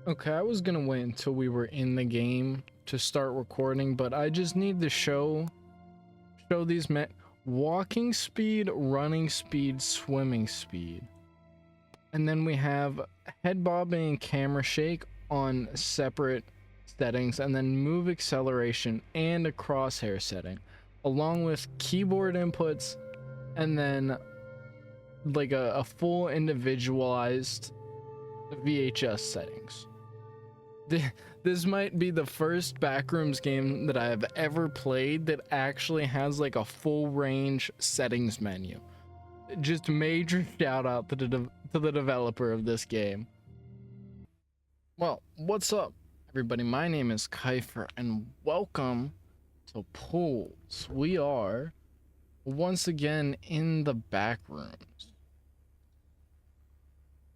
Okay, I was gonna wait until we were in the game to start recording, but I just need to show these walking speed, running speed, swimming speed. And then we have head bobbing and camera shake on separate settings, and then move acceleration and a crosshair setting, along with keyboard inputs, and then like a full individualized VHS settings. This might be the first Backrooms game that I have ever played that actually has like a full range settings menu. Just major shout out to the developer of this game. Well, what's up, everybody? My name is Kyphxr, and welcome to Pools. We are once again in the Backrooms.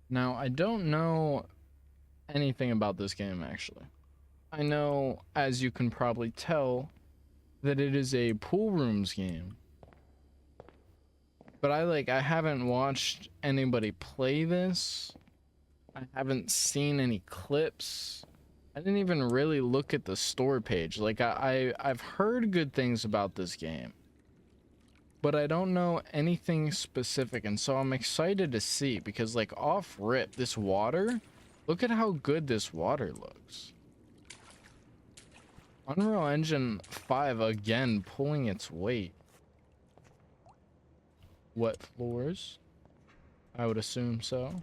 Now, I don't know anything about this game, actually. I know, as you can probably tell, that it is a pool rooms game. But I haven't watched anybody play this. I haven't seen any clips. I didn't even really look at the store page. Like, I've heard good things about this game, but I don't know anything specific, and so I'm excited to see, because like off rip, this water, look at how good this water looks. Unreal Engine 5 again pulling its weight. Wet floors, I would assume so.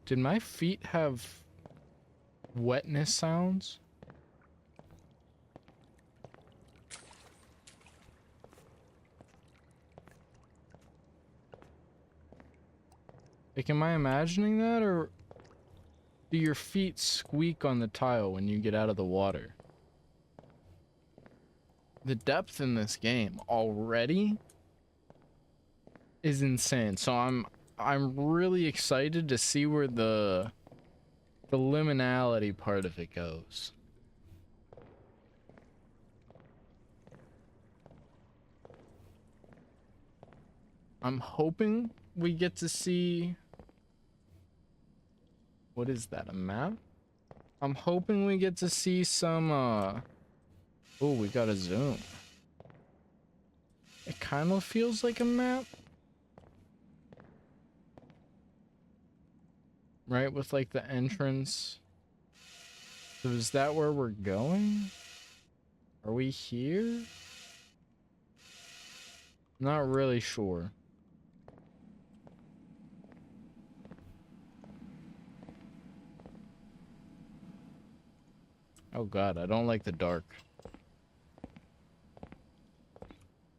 Did my feet have wetness sounds? Like, am I imagining that, or do your feet squeak on the tile when you get out of the water? The depth in this game already is insane. So I'm really excited to see where the liminality part of it goes. I'm hoping we get to see, what is that, a map? I'm hoping we get to see some oh, we got a zoom. It kind of feels like a map, right? With like the entrance. So is that where we're going? Are we here? Not really sure. Oh god, I don't like the dark.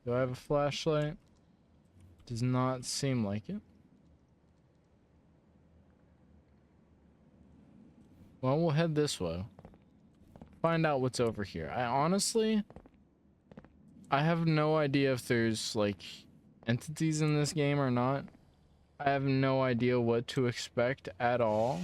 Do I have a flashlight? Does not seem like it. Well, we'll head this way. Find out what's over here. I have no idea if there's like entities in this game or not. I have no idea what to expect at all.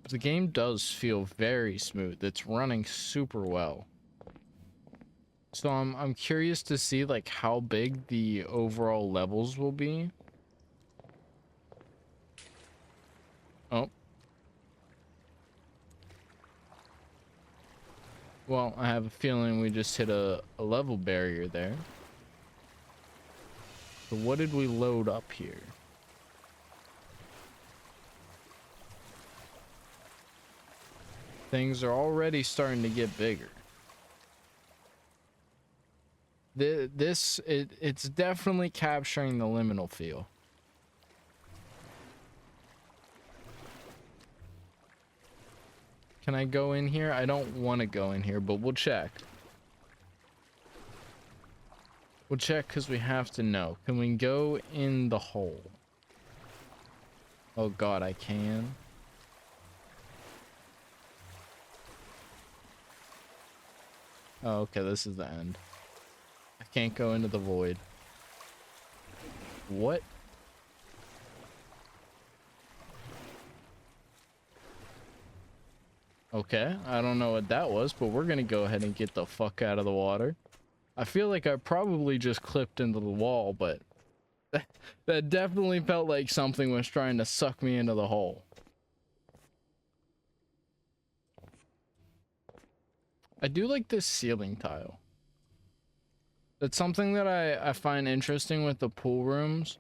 The game does feel very smooth. It's running super well. So I'm curious to see like how big the overall levels will be. Oh. Well, I have a feeling we just hit a level barrier there. So what did we load up here? Things are already starting to get bigger. It's definitely capturing the liminal feel. Can I go in here? I don't want to go in here, but we'll check. We'll check because we have to know. Can we go in the hole? Oh god, I can. Oh, okay, this is the end. I can't go into the void. What? Okay, I don't know what that was, but we're gonna go ahead and get the fuck out of the water. I feel like I probably just clipped into the wall, but that definitely felt like something was trying to suck me into the hole. I do like this ceiling tile. That's something that I find interesting with the pool rooms,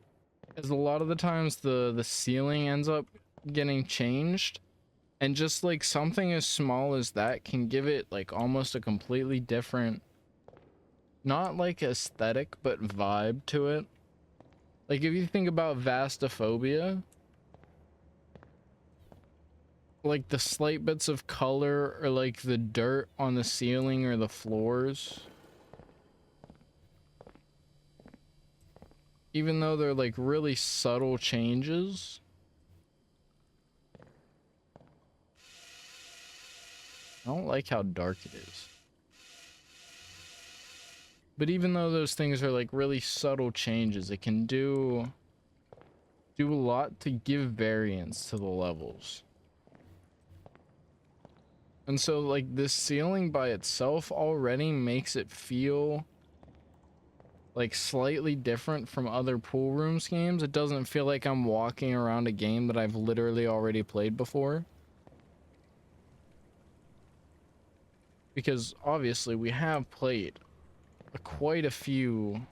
is a lot of the times the ceiling ends up getting changed, and just like something as small as that can give it like almost a completely different, not like aesthetic, but vibe to it. Like if you think about vastophobia, like the slight bits of color or like the dirt on the ceiling or the floors, even though they're like really subtle changes, I don't like how dark it is. But even though those things are like really subtle changes, it can do a lot to give variance to the levels. And so like this ceiling by itself already makes it feel like slightly different from other pool rooms games. It doesn't feel like I'm walking around a game that I've literally already played before. Because obviously we have played quite a few.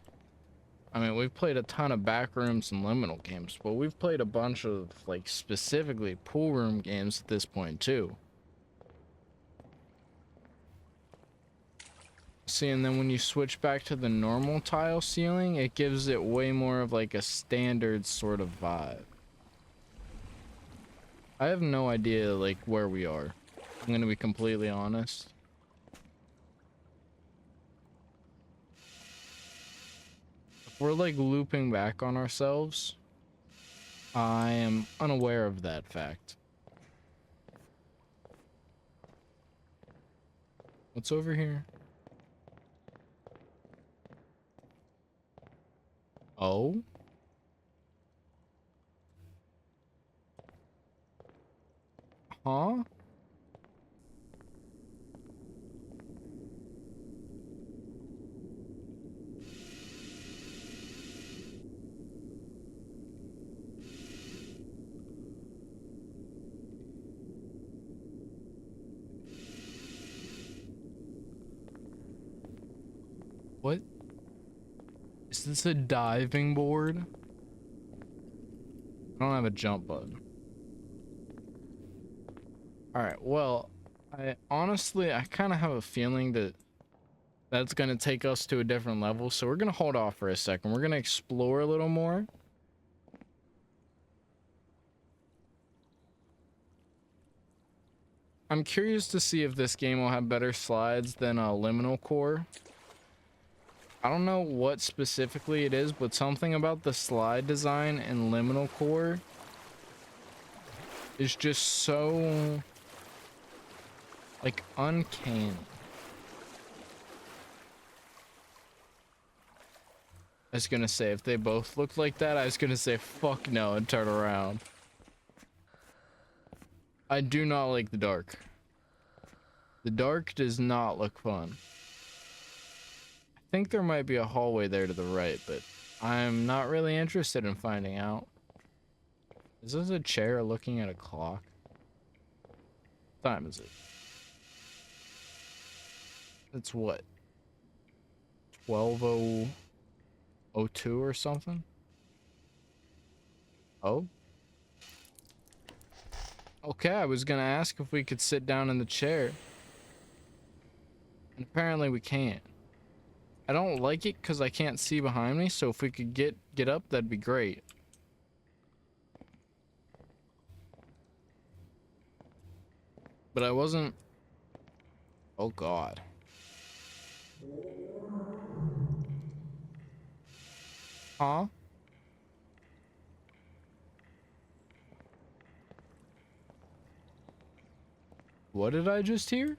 I mean, we've played a ton of Backrooms and Liminal games, but we've played a bunch of like specifically pool room games at this point too. See, and then when you switch back to the normal tile ceiling, it gives it way more of like a standard sort of vibe. I have no idea like where we are. I'm gonna be completely honest. If we're like looping back on ourselves, I am unaware of that fact. What's over here? Oh? Huh? What? Is this a diving board? I don't have a jump button. Alright, well, I kind of have a feeling that that's going to take us to a different level, so we're going to hold off for a second. We're going to explore a little more. I'm curious to see if this game will have better slides than Liminal Core. I don't know what specifically it is, but something about the slide design in Liminal Core is just so like uncanny. I was gonna say if they both looked like that, I was gonna say fuck no and turn around. I do not like the dark. The dark does not look fun. I think there might be a hallway there to the right, but I'm not really interested in finding out. Is this a chair looking at a clock? What time is it? It's what? 12:02 or something? Oh? Okay, I was gonna ask if we could sit down in the chair. And apparently we can't. I don't like it because I can't see behind me, so if we could get up, that'd be great. But I wasn't... Oh god. Huh? What did I just hear?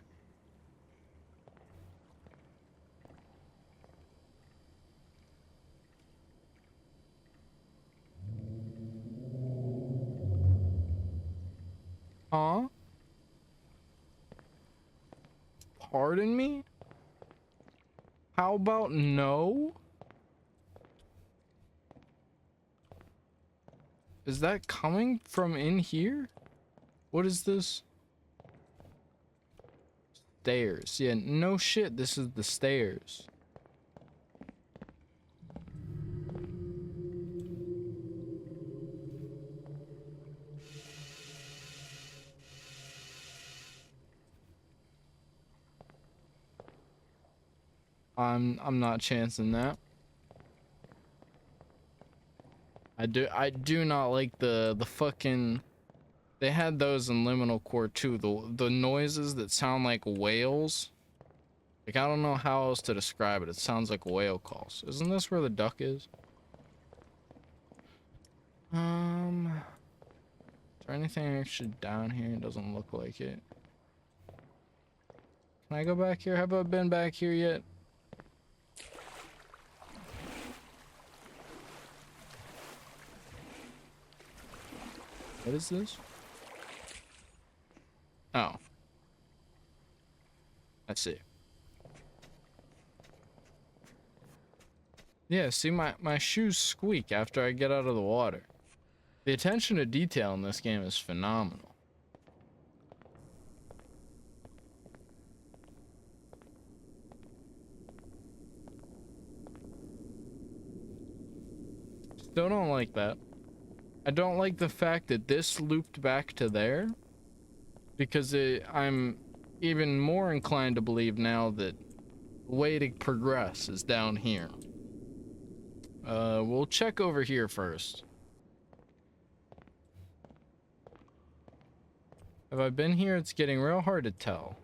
Huh? pardon me? How about no? Is that coming from in here? What is this? Stairs. Yeah, no shit, this is the stairs. I'm not chancing that. I do not like the fucking, they had those in Liminal Core too, the noises that sound like whales. Like, I don't know how else to describe it. It sounds like whale calls. Isn't this where the duck is? Is there anything actually down here? It doesn't look like it. Can I go back here? Have I been back here yet? What is this? Oh. I see. Yeah, see, my shoes squeak after I get out of the water. The attention to detail in this game is phenomenal. Still don't like that. I don't like the fact that this looped back to there, because I'm even more inclined to believe now that the way to progress is down here. We'll check over here first. Have I been here? It's getting real hard to tell.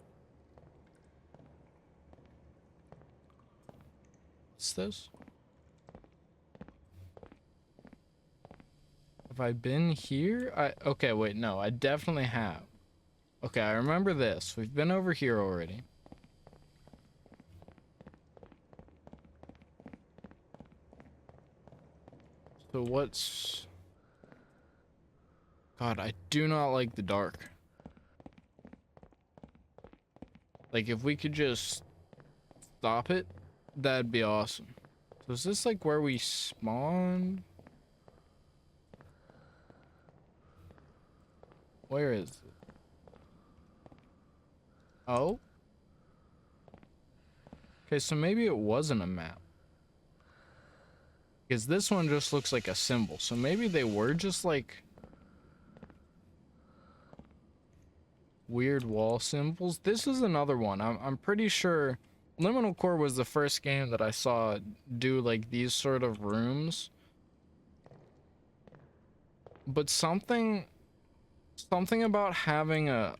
What's this? Have I been here? Okay, wait, no, I definitely have. Okay, I remember this. We've been over here already. So what's... God, I do not like the dark. Like, if we could just stop it, that'd be awesome. So is this like where we spawned? Where is it? Oh? Okay, so maybe it wasn't a map. Because this one just looks like a symbol. So maybe they were just like weird wall symbols. This is another one. I'm pretty sure Liminal Core was the first game that I saw do like these sort of rooms. But something about having a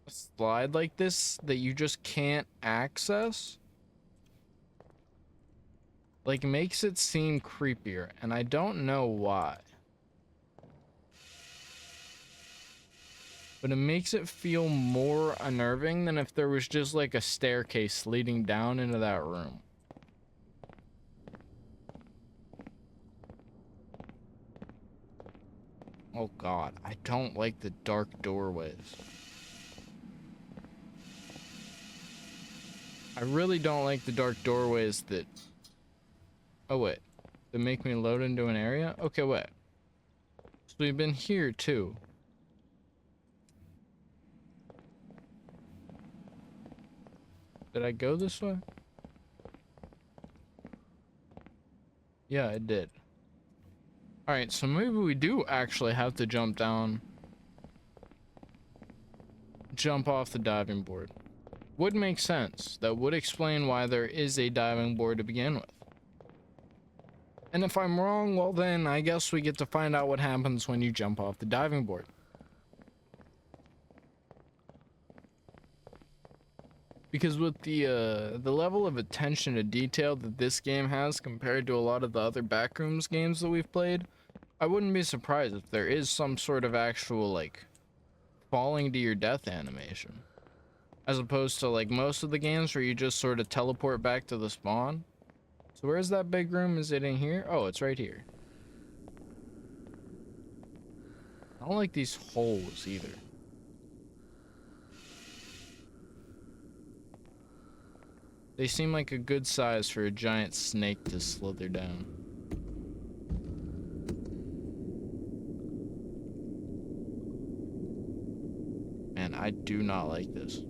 slide like this that you just can't access, like, makes it seem creepier, and I don't know why. But it makes it feel more unnerving than if there was just like a staircase leading down into that room. Oh god, I don't like the dark doorways. I really don't like the dark doorways that... Oh wait, that make me load into an area? Okay, wait. So we've been here too. Did I go this way? Yeah, I did. Alright, so maybe we do actually have to jump down. Jump off the diving board. Would make sense. That would explain why there is a diving board to begin with. And if I'm wrong, well then I guess we get to find out what happens when you jump off the diving board. Because with the level of attention to detail that this game has compared to a lot of the other Backrooms games that we've played, I wouldn't be surprised if there is some sort of actual, like, falling to your death animation. As opposed to, like, most of the games where you just sort of teleport back to the spawn. So where's that big room? Is it in here? Oh, it's right here. I don't like these holes either. They seem like a good size for a giant snake to slither down. Man, I do not like this.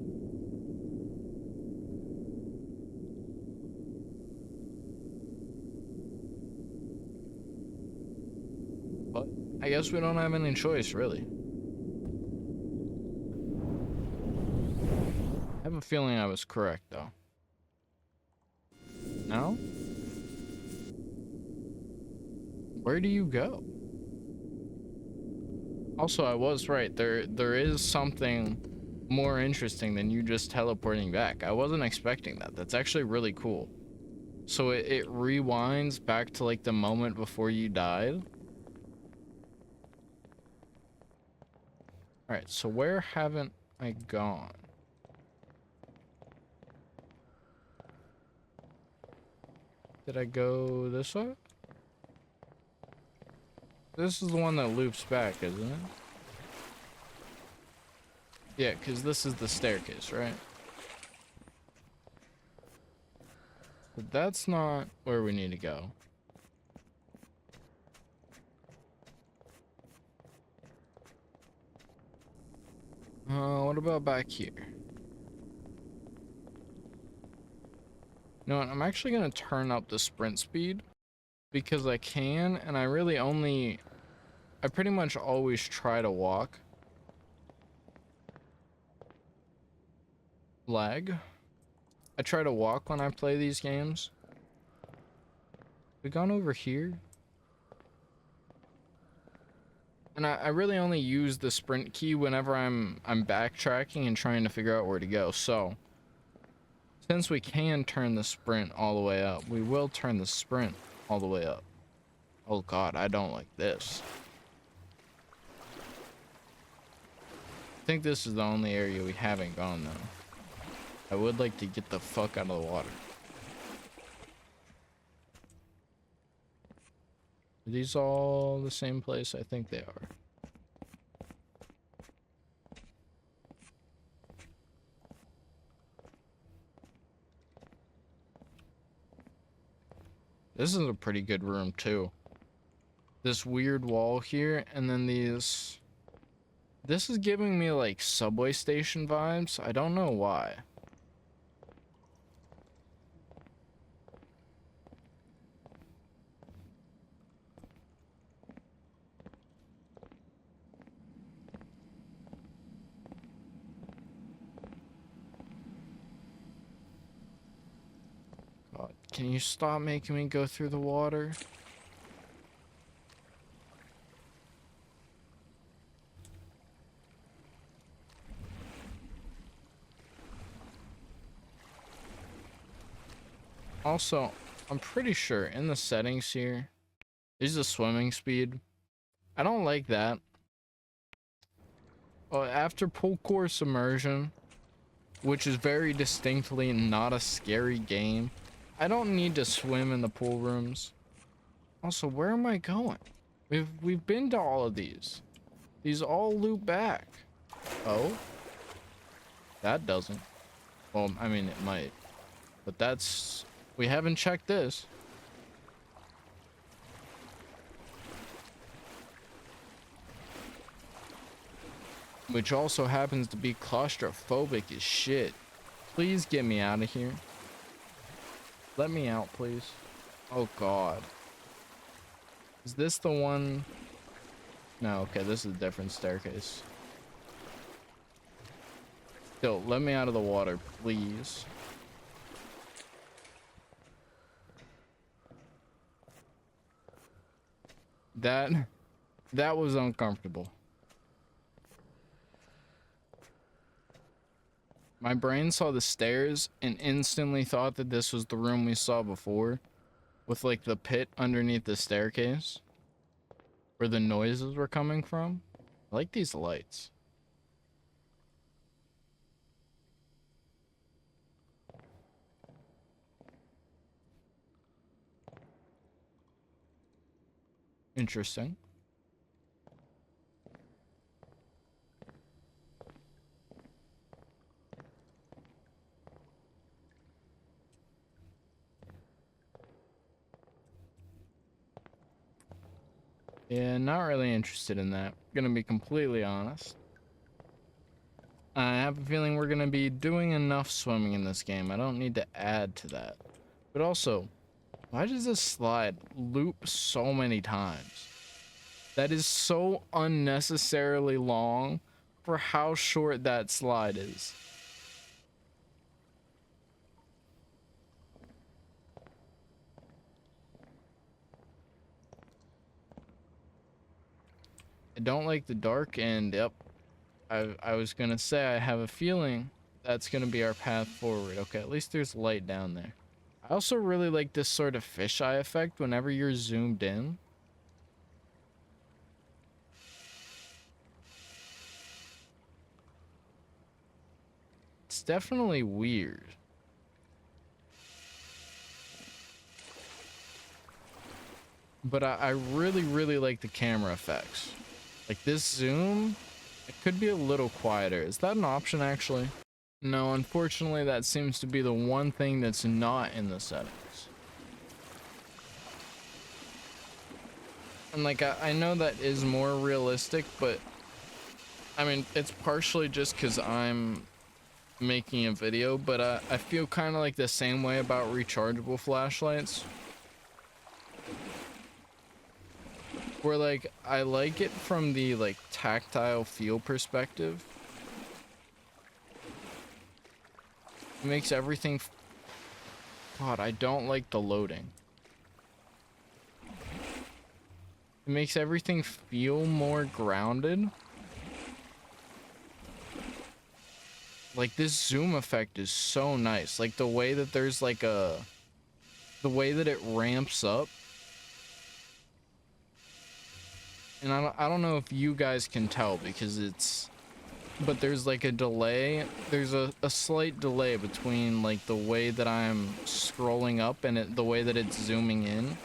But I guess we don't have any choice, really. I have a feeling I was correct, though. No? Where do you go? Also, I was right. There is something more interesting than you just teleporting back. I wasn't expecting that. That's actually really cool. So it rewinds back to like the moment before you died. Alright, so where haven't I gone? Did I go this way? This is the one that loops back, isn't it? Yeah, because this is the staircase, right? But that's not where we need to go. What about back here? You know what? I'm actually going to turn up the sprint speed because I can, and I pretty much always try to walk. Lag. I try to walk when I play these games. We gone over here? And I really only use the sprint key whenever I'm backtracking and trying to figure out where to go. So, since we can turn the sprint all the way up, we will turn the sprint all the way up. Oh god, I don't like this. I think this is the only area we haven't gone though. I would like to get the fuck out of the water. Are these all the same place? I think they are. This is a pretty good room too. This weird wall here, and then these... This is giving me like subway station vibes. I don't know why. God, can you stop making me go through the water? Also, I'm pretty sure in the settings here, there's a swimming speed. I don't like that. Well, after pool course immersion, which is very distinctly not a scary game, I don't need to swim in the pool rooms. Also, where am I going? We've been to all of these. These all loop back. Oh? That doesn't. Well, I mean, it might. But that's... We haven't checked this. Which also happens to be claustrophobic as shit. Please get me out of here. Let me out, please. Oh, God. Is this the one? No, okay, this is a different staircase. Still, let me out of the water, please. That was uncomfortable. My brain saw the stairs and instantly thought that this was the room we saw before, with like the pit underneath the staircase where the noises were coming from. I like these lights. Interesting. Yeah, not really interested in that. Gonna be completely honest. I have a feeling we're gonna be doing enough swimming in this game. I don't need to add to that. But also, why does this slide loop so many times? That is so unnecessarily long for how short that slide is. I don't like the dark, and yep, I was gonna say I have a feeling that's gonna be our path forward. Okay, at least there's light down there. I also really like this sort of fisheye effect whenever you're zoomed in. It's definitely weird. But I really, really like the camera effects. Like this zoom, it could be a little quieter. Is that an option actually? No, unfortunately that seems to be the one thing that's not in the settings. And like, I know that is more realistic, but I mean, it's partially just because I'm making a video, but I feel kind of like the same way about rechargeable flashlights. Where like, I like it from the like tactile feel perspective. It makes everything... God, I don't like the loading. It makes everything feel more grounded. Like this zoom effect is so nice. Like the way that there's like the way that it ramps up. And I don't know if you guys can tell because but there's like a delay. There's a slight delay between like the way that I'm scrolling up and the way that it's zooming in,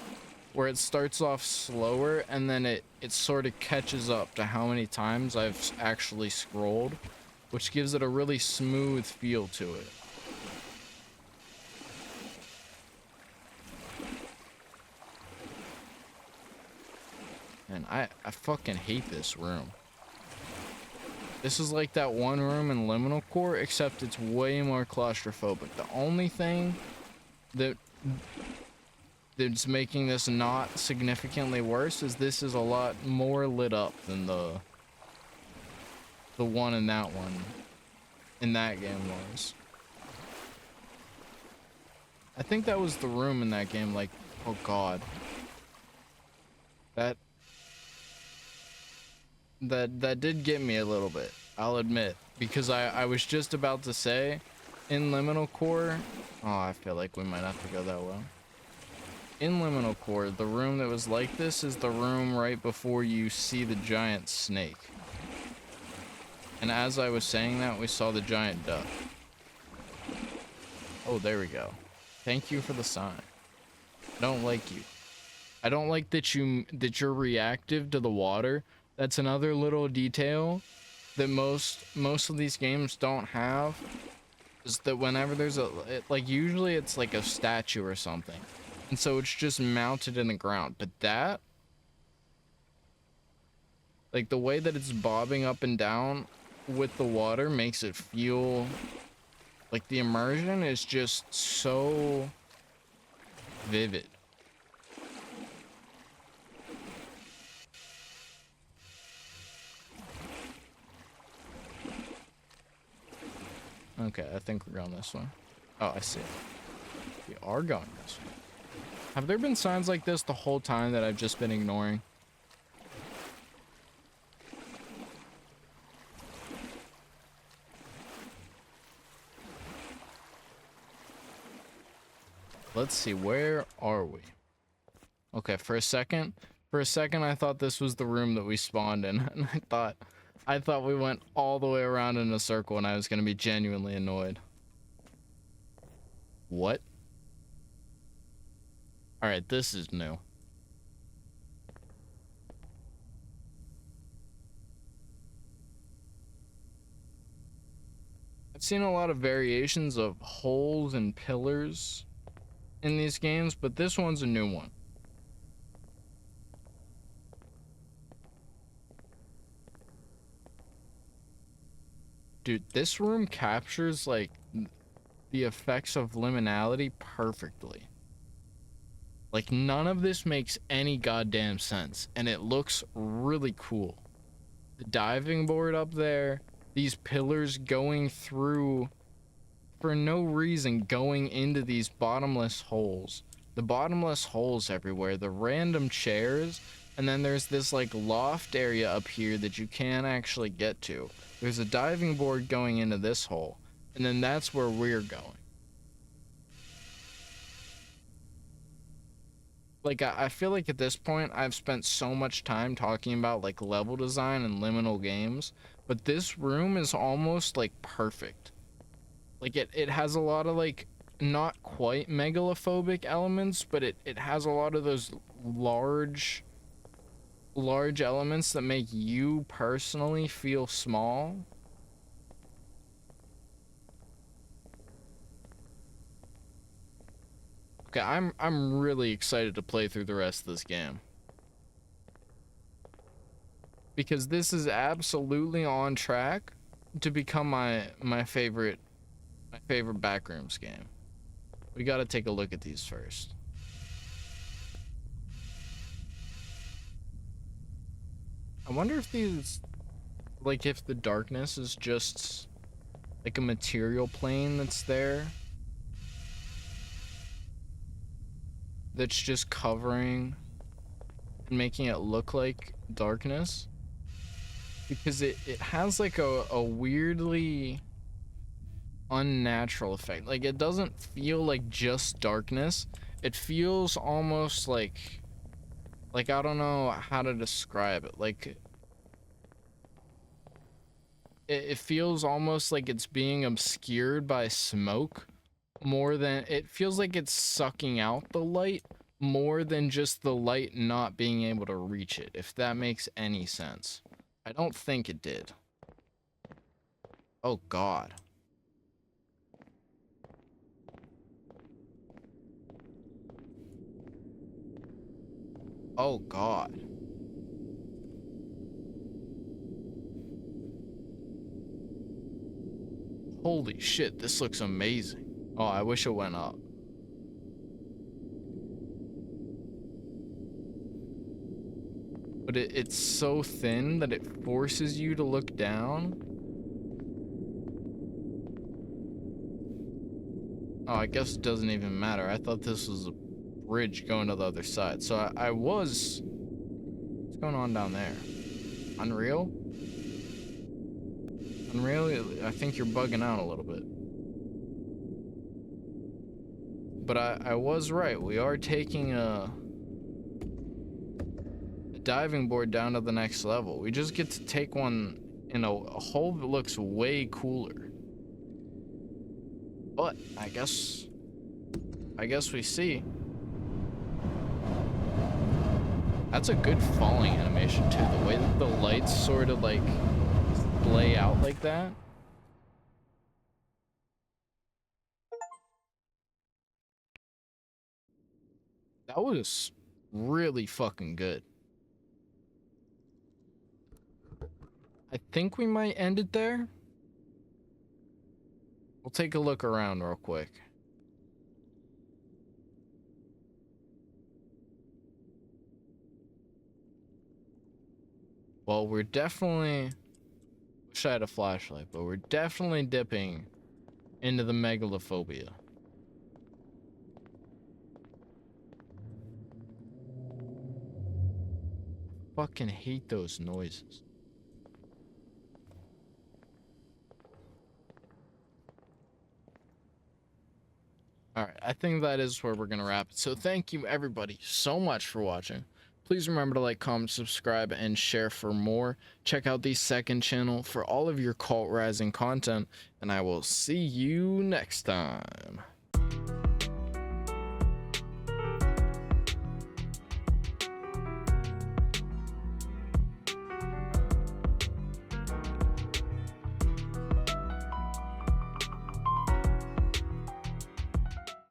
where it starts off slower and then it sort of catches up to how many times I've actually scrolled, which gives it a really smooth feel to it. And I fucking hate this room. This is like that one room in Liminal Core, except it's way more claustrophobic. The only thing that's making this not significantly worse is this is a lot more lit up than the one in that game was. I think that was the room in that game, like, oh god. That did get me a little bit, I'll admit, because I was just about to say, in Liminal Core, oh, I feel like we might have to go that way. In Liminal Core, the room that was like this is the room right before you see the giant snake. And as I was saying that, we saw the giant duck. Oh, there we go. Thank you for the sign. I don't like you. I don't like that you're reactive to the water. That's another little detail that most of these games don't have, is that whenever there's like usually it's like a statue or something, and so it's just mounted in the ground, but that, like the way that it's bobbing up and down with the water makes it feel like the immersion is just so vivid. Okay, I think we're going this way. Oh, I see. We are going this way. Have there been signs like this the whole time that I've just been ignoring? Let's see, where are we? Okay, for a second I thought this was the room that we spawned in, and I thought we went all the way around in a circle and I was gonna be genuinely annoyed. What? Alright, this is new. I've seen a lot of variations of holes and pillars in these games, but this one's a new one. Dude, this room captures like the effects of liminality perfectly. Like, none of this makes any goddamn sense, and it looks really cool. The diving board up there, these pillars going through for no reason, going into these bottomless holes. The bottomless holes everywhere, the random chairs, and then there's this like loft area up here that you can't actually get to. There's a diving board going into this hole, and then that's where we're going. Like, I feel like at this point, I've spent so much time talking about, like, level design and liminal games, but this room is almost, like, perfect. Like, it has a lot of, like, not quite megalophobic elements, but it has a lot of those large elements that make you personally feel small. Okay, I'm really excited to play through the rest of this game. Because this is absolutely on track to become my favorite Backrooms game. We got to take a look at these first. I wonder if these, like, if the darkness is just like a material plane that's there, that's just covering and making it look like darkness, because it has like a weirdly unnatural effect. Like, it doesn't feel like just darkness. It feels almost like I don't know how to describe it. Like, it feels almost like it's being obscured by smoke, more than it feels like it's sucking out the light more than just the light not being able to reach it, if that makes any sense. I don't think it did. Oh god. Oh god. Holy shit, this looks amazing. Oh, I wish it went up. But it's so thin that it forces you to look down. Oh, I guess it doesn't even matter. I thought this was a bridge going to the other side. So I was... What's going on down there? Unreal? Unreal? I think you're bugging out a little bit. But I was right. We are taking a diving board down to the next level. We just get to take one in a hole that looks way cooler. But I guess we see. That's a good falling animation too. The way that the lights sort of like lay out like that. That was really fucking good. I think we might end it there. We'll take a look around real quick. Well, we're definitely... Wish I had a flashlight, but we're definitely dipping into the megalophobia. Fucking hate those noises. Alright, I think that is where we're gonna wrap it. So thank you everybody so much for watching. Please remember to like, comment, subscribe, and share for more. Check out the second channel for all of your cult rising content, and I will see you next time.